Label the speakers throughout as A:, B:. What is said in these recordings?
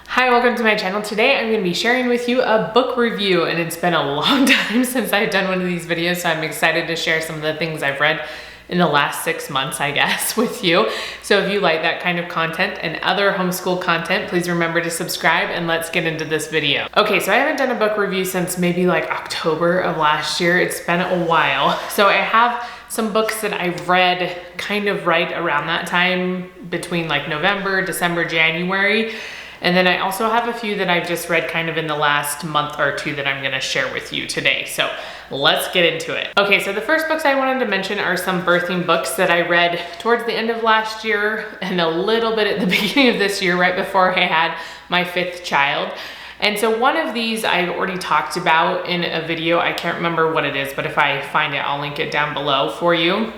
A: Hi, welcome to my channel. Today I'm going to be sharing with you a book review, and it's been a long time since I've done one of these videos, so I'm excited to share some of the things I've read in the last 6 months, I guess, with you. So if you like that kind of content and other homeschool content, please remember to subscribe and let's get into this video. Okay, so I haven't done a book review since maybe like October of last year. It's been a while. So I have some books that I've read kind of right around that time, between like November, December, January. And then I also have a few that I've just read kind of in the last month or two that I'm gonna share with you today. So let's get into it. Okay, so the first books I wanted to mention are some birthing books that I read towards the end of last year and a little bit at the beginning of this year, right before I had my 5th child. And so one of these I've already talked about in a video. I can't remember what it is, but if I find it, I'll link it down below for you.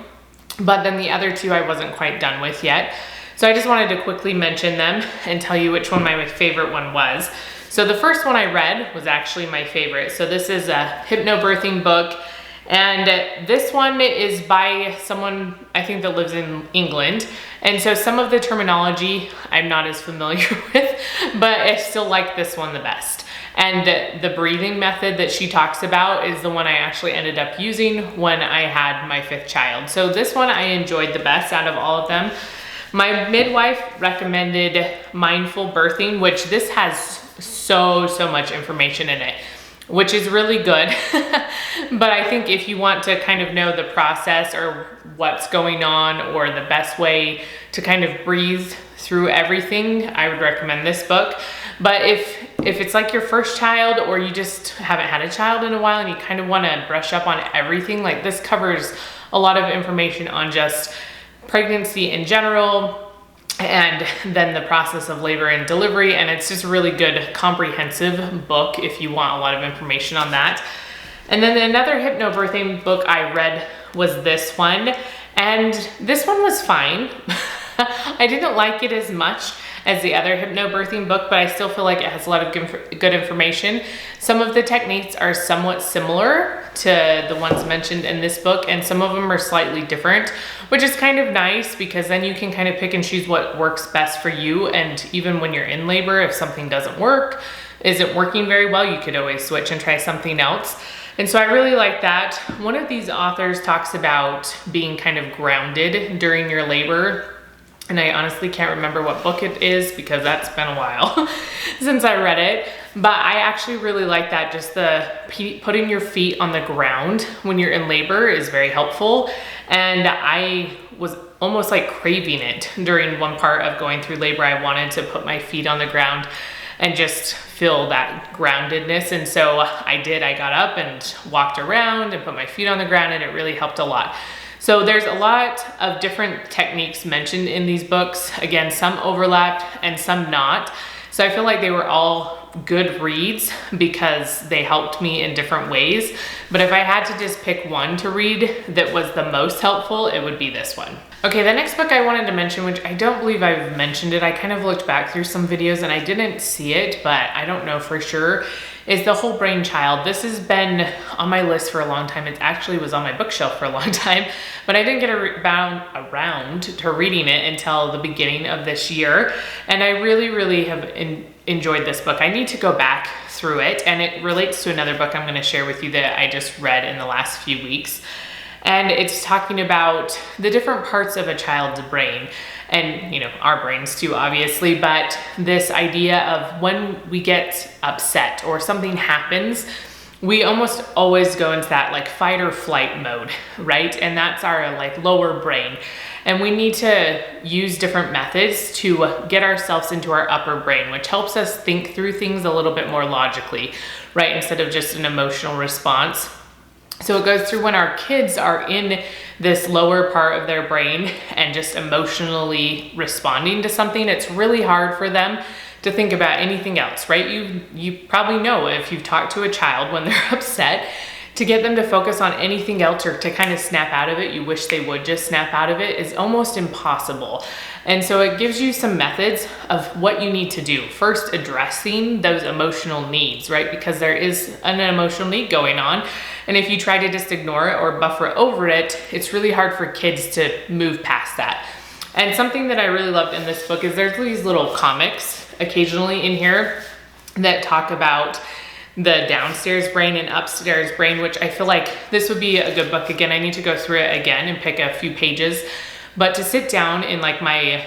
A: But then the other two I wasn't quite done with yet. So I just wanted to quickly mention them and tell you which one my favorite one was. So the first one I read was actually my favorite. So this is a Hypnobirthing book. And this one is by someone, I think, that lives in England. And so some of the terminology I'm not as familiar with, but I still like this one the best. And the breathing method that she talks about is the one I actually ended up using when I had my 5th child. So this one I enjoyed the best out of all of them. My midwife recommended Mindful Birthing, which this has so much information in it, which is really good. But I think if you want to kind of know the process or what's going on or the best way to kind of breathe through everything, I would recommend this book. But if it's like your first child, or you just haven't had a child in a while and you kind of want to brush up on everything, like this covers a lot of information on just pregnancy in general, and then the process of labor and delivery. And it's just a really good comprehensive book if you want a lot of information on that. And then another hypnobirthing book I read was this one, and this one was fine. I didn't like it as much as the other hypnobirthing book, but I still feel like it has a lot of good information. Some of the techniques are somewhat similar to the ones mentioned in this book, and some of them are slightly different, which is kind of nice because then you can kind of pick and choose what works best for you. And even when you're in labor, if something doesn't work, isn't working very well, you could always switch and try something else. And so I really like that. One of these authors talks about being kind of grounded during your labor. And I honestly can't remember what book it is because that's been a while since I read it. But I actually really like that. Just the putting your feet on the ground when you're in labor is very helpful. And I was almost like craving it during one part of going through labor. I wanted to put my feet on the ground and just feel that groundedness. And so I did. I got up and walked around and put my feet on the ground, and it really helped a lot. So there's a lot of different techniques mentioned in these books. Again, some overlap and some not. So I feel like they were all good reads because they helped me in different ways. But if I had to just pick one to read that was the most helpful, it would be this one. Okay, the next book I wanted to mention, which I don't believe I've mentioned it, I kind of looked back through some videos and I didn't see it, but I don't know for sure, is the Whole Brainchild. This has been on my list for a long time. It actually was on my bookshelf for a long time, but I didn't get around to reading it until the beginning of this year. And I really have enjoyed this book. I need to go back through it, and it relates to another book I'm going to share with you that I just read in the last few weeks. And it's talking about the different parts of a child's brain, and you know, our brains too, obviously, but this idea of when we get upset or something happens, we almost always go into that like fight or flight mode, right? And that's our like lower brain. And we need to use different methods to get ourselves into our upper brain, which helps us think through things a little bit more logically, right? Instead of just an emotional response. So it goes through when our kids are in this lower part of their brain and just emotionally responding to something. It's really hard for them to think about anything else, right? You probably know if you've talked to a child when they're upset, to get them to focus on anything else or to kind of snap out of it, you wish they would just snap out of it, is almost impossible. And so it gives you some methods of what you need to do. First, addressing those emotional needs, right? Because there is an emotional need going on. And if you try to just ignore it or buffer over it, it's really hard for kids to move past that. And something that I really loved in this book is there's these little comics occasionally in here that talk about the downstairs brain and upstairs brain, which I feel like this would be a good book. Again, I need to go through it again and pick a few pages, but to sit down in like my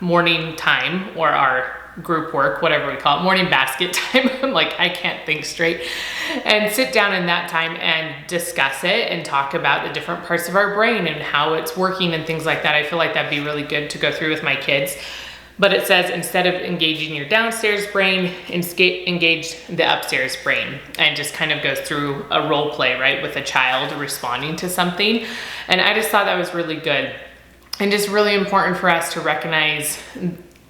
A: morning time or our group work, whatever we call it, morning basket time, I'm like, I can't think straight, and sit down in that time and discuss it and talk about the different parts of our brain and how it's working and things like that. I feel like that'd be really good to go through with my kids. But it says, instead of engaging your downstairs brain, engage the upstairs brain, and just kind of goes through a role play, right, with a child responding to something. And I just thought that was really good and just really important for us to recognize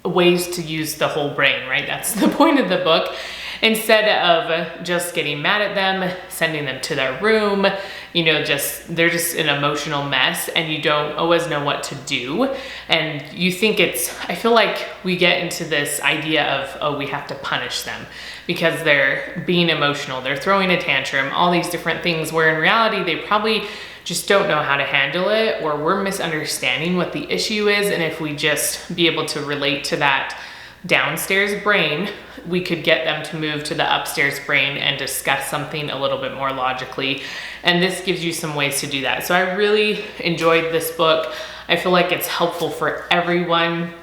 A: ways to use the whole brain, right? That's the point of the book. Instead of just getting mad at them, sending them to their room, you know, they're just an emotional mess and you don't always know what to do. And you think I feel like we get into this idea of, oh, we have to punish them because they're being emotional, they're throwing a tantrum, all these different things, where in reality, they probably just don't know how to handle it, or we're misunderstanding what the issue is. And if we just be able to relate to that downstairs brain, we could get them to move to the upstairs brain and discuss something a little bit more logically. And this gives you some ways to do that. So I really enjoyed this book. I feel like it's helpful for everyone.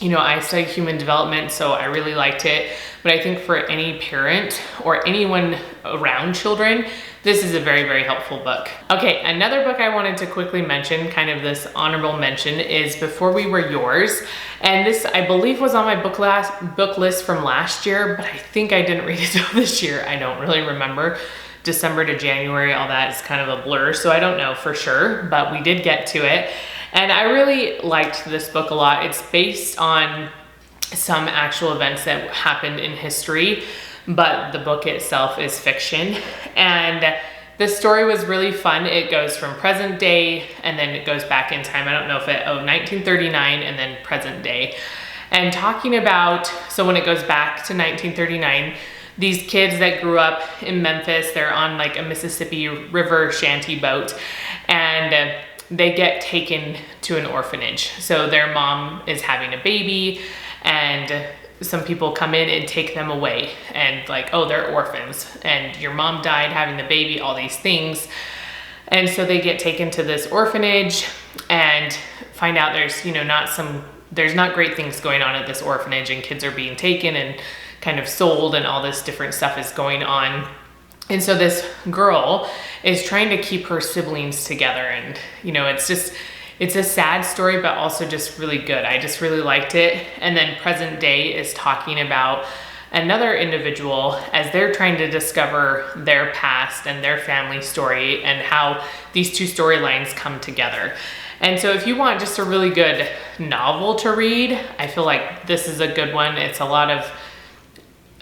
A: You know, I study human development, so I really liked it. But I think for any parent or anyone around children, this is a very, very helpful book. Okay, another book I wanted to quickly mention, kind of this honorable mention, is Before We Were Yours. And this, I believe, was on my book list from last year, but I think I didn't read it till this year. I don't really remember. December to January, all that is kind of a blur, so I don't know for sure, but we did get to it. And I really liked this book a lot. It's based on some actual events that happened in history, but the book itself is fiction. And the story was really fun. It goes from present day and then it goes back in time. I don't know if 1939 and then present day. And talking about, so when it goes back to 1939, these kids that grew up in Memphis, they're on like a Mississippi River shanty boat, and they get taken to an orphanage. So their mom is having a baby, and some people come in and take them away and like, oh, they're orphans and your mom died having the baby, all these things. And so they get taken to this orphanage and find out there's, you know, there's not great things going on at this orphanage, and kids are being taken and kind of sold and all this different stuff is going on. And so this girl is trying to keep her siblings together, and you know, it's a sad story, but also just really good. I just really liked it. And then present day is talking about another individual as they're trying to discover their past and their family story and how these two storylines come together. And so if you want just a really good novel to read, I feel like this is a good one. It's a lot of,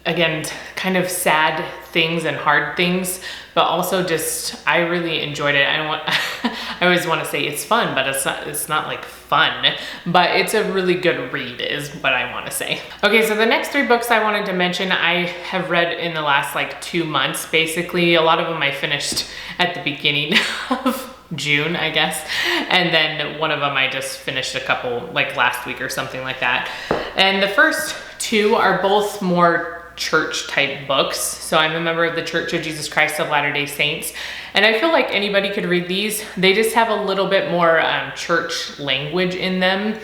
A: again, kind of sad things and hard things, but also just, I really enjoyed it. I always want to say it's fun, but it's not like fun, but it's a really good read is what I want to say. Okay, so the next 3 books I wanted to mention, I have read in the last like 2 months, basically. A lot of them I finished at the beginning of June, I guess. And then one of them I just finished a couple, like last week or something like that. And the first 2 are both more church type books. So I'm a member of the Church of Jesus Christ of Latter-day Saints, and I feel like anybody could read these. They just have a little bit more church language in them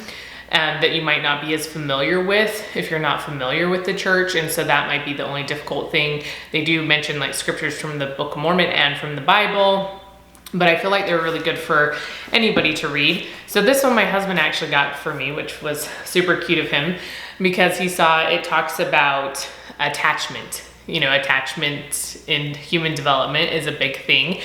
A: that you might not be as familiar with if you're not familiar with the church, and so that might be the only difficult thing. They do mention like scriptures from the Book of Mormon and from the Bible, but I feel like they're really good for anybody to read. So this one my husband actually got for me, which was super cute of him, because he saw it talks about attachment. You know, attachment in human development is a big thing.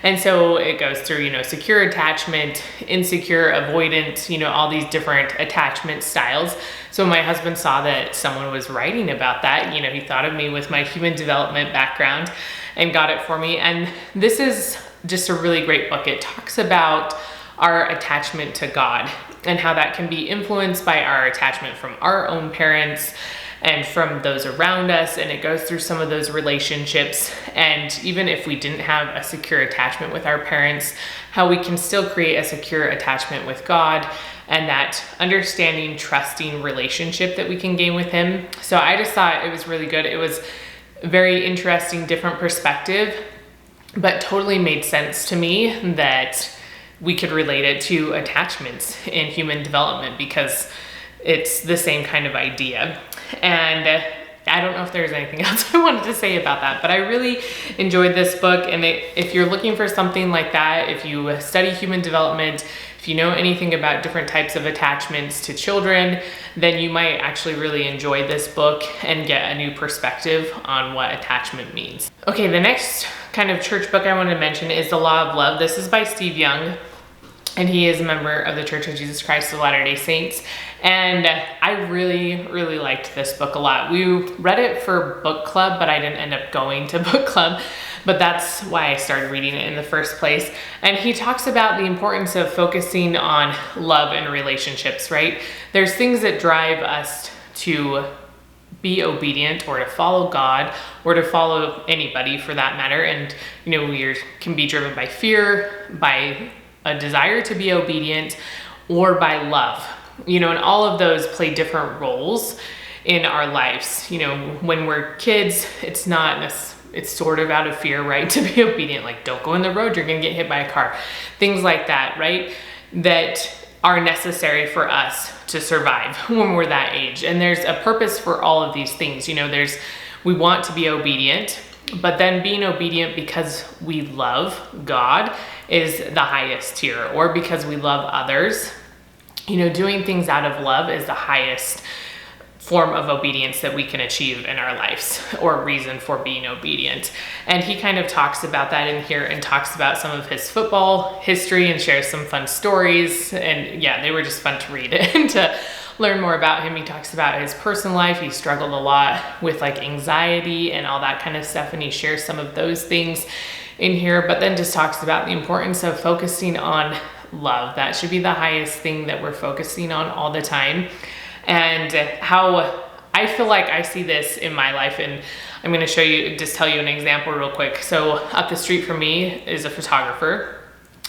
A: And so it goes through, you know, secure attachment, insecure, avoidant, you know, all these different attachment styles. So my husband saw that someone was writing about that. You know, he thought of me with my human development background and got it for me. And this is just a really great book. It talks about our attachment to God and how that can be influenced by our attachment from our own parents and from those around us, and it goes through some of those relationships, and even if we didn't have a secure attachment with our parents, how we can still create a secure attachment with God, and that understanding, trusting relationship that we can gain with him. So I just thought it was really good. It was a very interesting, different perspective, but totally made sense to me that we could relate it to attachments in human development because it's the same kind of idea. And I don't know if there's anything else I wanted to say about that, but I really enjoyed this book. And if you're looking for something like that, if you study human development, if you know anything about different types of attachments to children, then you might actually really enjoy this book and get a new perspective on what attachment means. Okay, the next kind of church book I want to mention is The Law of Love. This is by Steve Young, and he is a member of the Church of Jesus Christ of Latter-day Saints. And I really, really liked this book a lot. We read it for book club, but I didn't end up going to book club, but that's why I started reading it in the first place. And he talks about the importance of focusing on love and relationships, right? There's things that drive us to be obedient or to follow God or to follow anybody for that matter. And, we can be driven by fear, by a desire to be obedient, or by love. And all of those play different roles in our lives. When we're kids, it's sort of out of fear, right? To be obedient, like don't go in the road, you're gonna get hit by a car. Things like that, right? That are necessary for us to survive when we're that age. And there's a purpose for all of these things. We want to be obedient, but then being obedient because we love God is the highest tier, or because we love others. Doing things out of love is the highest form of obedience that we can achieve in our lives, or reason for being obedient. And he kind of talks about that in here and talks about some of his football history and shares some fun stories. And yeah, they were just fun to read and to learn more about him. He talks about his personal life. He struggled a lot with like anxiety and all that kind of stuff, and he shares some of those things in here, but then just talks about the importance of focusing on love. That should be the highest thing that we're focusing on all the time. And how I feel like I see this in my life, and I'm going to tell you an example real quick. So up the street from me is a photographer,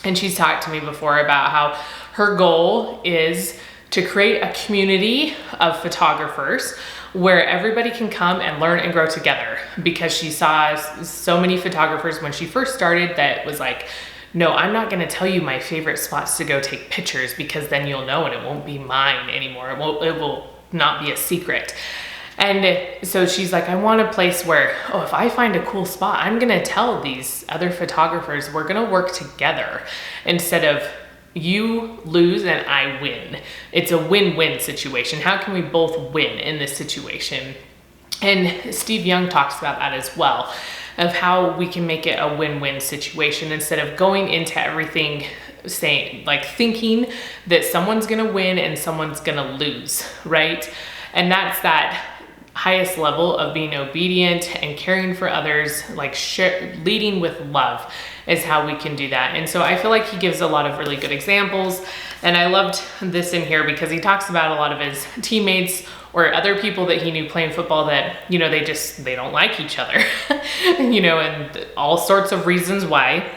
A: and she's talked to me before about how her goal is to create a community of photographers where everybody can come and learn and grow together, because she saw so many photographers when she first started that was like, no, I'm not going to tell you my favorite spots to go take pictures, because then you'll know and it won't be mine anymore. It will not be a secret. And so she's like, I want a place where, if I find a cool spot, I'm going to tell these other photographers we're going to work together instead of you lose and I win. It's a win-win situation. How can we both win in this situation? And Steve Young talks about that as well, of how we can make it a win-win situation instead of going into everything thinking that someone's gonna win and someone's gonna lose, right? And that's that highest level of being obedient and caring for others, leading with love is how we can do that. And so I feel like he gives a lot of really good examples. And I loved this in here because he talks about a lot of his teammates or other people that he knew playing football that, they don't like each other, and all sorts of reasons why.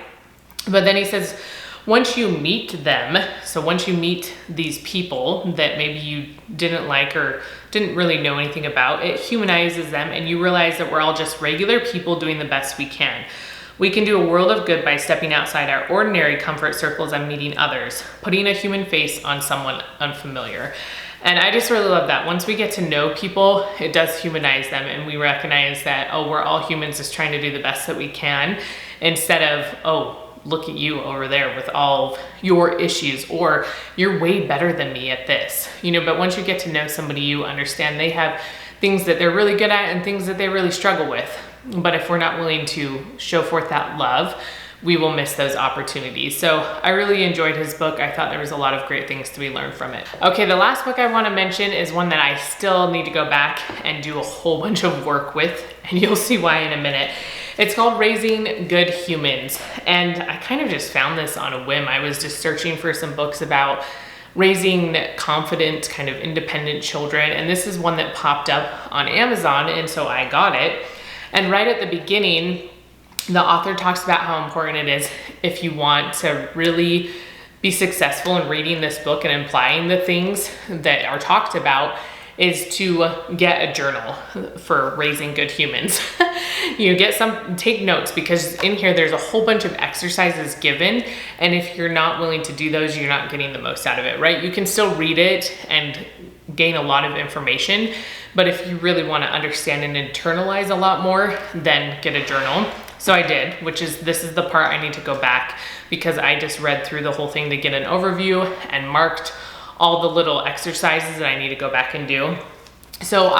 A: But then he says, once you meet them, so once you meet these people that maybe you didn't like or didn't really know anything about, it humanizes them and you realize that we're all just regular people doing the best we can. We can do a world of good by stepping outside our ordinary comfort circles and meeting others, putting a human face on someone unfamiliar. And I just really love that. Once we get to know people, it does humanize them, and we recognize that, we're all humans just trying to do the best that we can, instead of, look at you over there with all your issues, or you're way better than me at this. But once you get to know somebody, you understand they have things that they're really good at and things that they really struggle with. But if we're not willing to show forth that love, we will miss those opportunities. So I really enjoyed his book. I thought there was a lot of great things to be learned from it. Okay, the last book I want to mention is one that I still need to go back and do a whole bunch of work with, and you'll see why in a minute. It's called Raising Good Humans, and I kind of just found this on a whim. I was just searching for some books about raising confident, kind of independent children, and this is one that popped up on Amazon, and so I got it. And right at the beginning, the author talks about how important it is if you want to really be successful in reading this book and applying the things that are talked about is to get a journal for raising good humans. Take notes, because in here there's a whole bunch of exercises given, and if you're not willing to do those, you're not getting the most out of it, right? You can still read it and gain a lot of information, but if you really want to understand and internalize a lot more, then get a journal. So I did, this is the part I need to go back, because I just read through the whole thing to get an overview and marked all the little exercises that I need to go back and do. So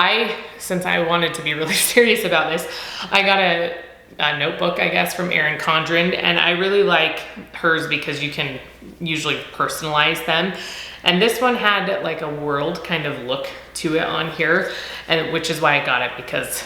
A: since I wanted to be really serious about this, I got a notebook, I guess, from Erin Condren, and I really like hers because you can usually personalize them. And this one had like a world kind of look to it on here, and which is why I got it, because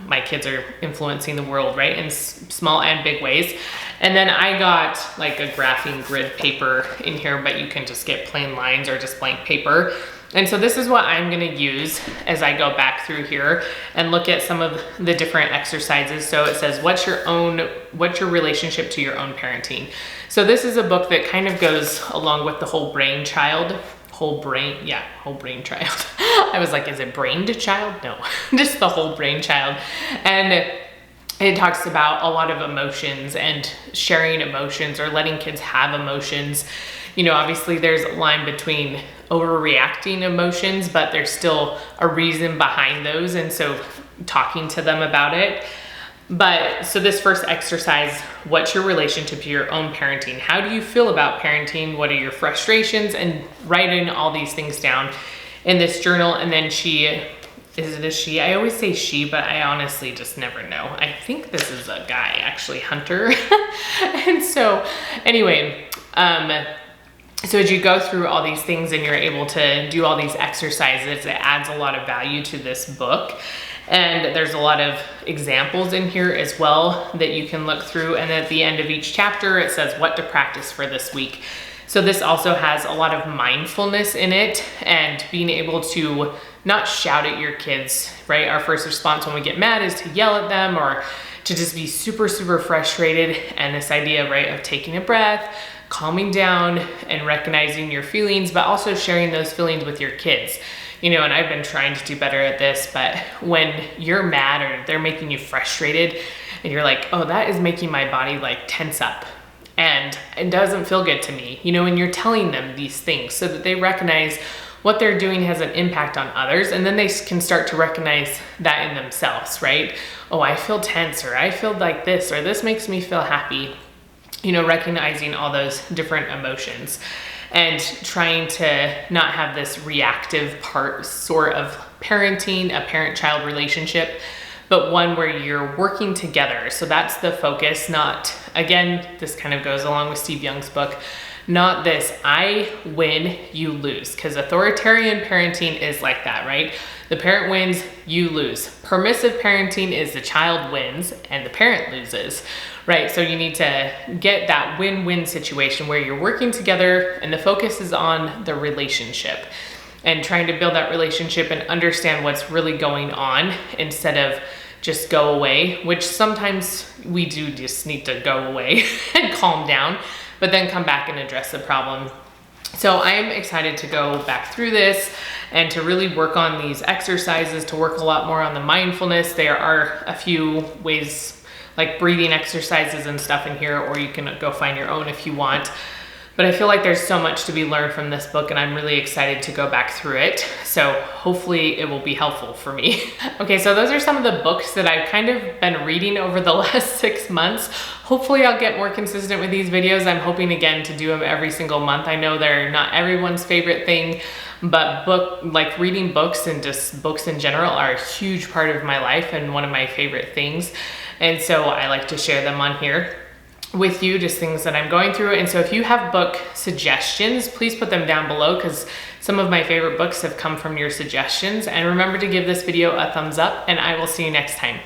A: my kids are influencing the world, right, in small and big ways. And then I got like a graphing grid paper in here, but you can just get plain lines or just blank paper. And so this is what I'm gonna use as I go back through here and look at some of the different exercises. So it says, what's your relationship to your own parenting? So this is a book that kind of goes along with the Whole Brainchild. Whole Brainchild. I was like, is it brained child? No, just the Whole Brainchild. And it talks about a lot of emotions and sharing emotions, or letting kids have emotions. Obviously there's a line between overreacting emotions, but there's still a reason behind those. And so talking to them about it. But so this first exercise, what's your relationship to your own parenting? How do you feel about parenting? What are your frustrations? And writing all these things down in this journal. And then is it a she? I always say she, but I honestly just never know. I think this is a guy, actually, Hunter. And so anyway, so as you go through all these things and you're able to do all these exercises, it adds a lot of value to this book. And there's a lot of examples in here as well that you can look through. And at the end of each chapter, it says what to practice for this week. So this also has a lot of mindfulness in it, and being able to not shout at your kids, right? Our first response when we get mad is to yell at them, or to just be super, super frustrated. And this idea, right, of taking a breath, calming down, and recognizing your feelings, but also sharing those feelings with your kids. And I've been trying to do better at this, but when you're mad or they're making you frustrated and you're like, oh, that is making my body like tense up and it doesn't feel good to me, and you're telling them these things so that they recognize what they're doing has an impact on others, and then they can start to recognize that in themselves, right? Oh, I feel tense, or I feel like this, or this makes me feel happy, recognizing all those different emotions. And trying to not have this reactive part sort of parenting, a parent-child relationship, but one where you're working together. So that's the focus, not, again, this kind of goes along with Steve Young's book, not this, I win, you lose. Because authoritarian parenting is like that, right? The parent wins, you lose. Permissive parenting is the child wins and the parent loses. Right, so you need to get that win-win situation where you're working together and the focus is on the relationship and trying to build that relationship and understand what's really going on instead of just go away, which sometimes we do just need to go away and calm down, but then come back and address the problem. So I am excited to go back through this and to really work on these exercises, to work a lot more on the mindfulness. There are a few ways like breathing exercises and stuff in here, or you can go find your own if you want. But I feel like there's so much to be learned from this book, and I'm really excited to go back through it. So hopefully it will be helpful for me. Okay, so those are some of the books that I've kind of been reading over the last 6 months. Hopefully I'll get more consistent with these videos. I'm hoping again to do them every single month. I know they're not everyone's favorite thing, but reading books and just books in general are a huge part of my life and one of my favorite things. And so I like to share them on here with you, just things that I'm going through. And so if you have book suggestions, please put them down below, because some of my favorite books have come from your suggestions. And remember to give this video a thumbs up, and I will see you next time.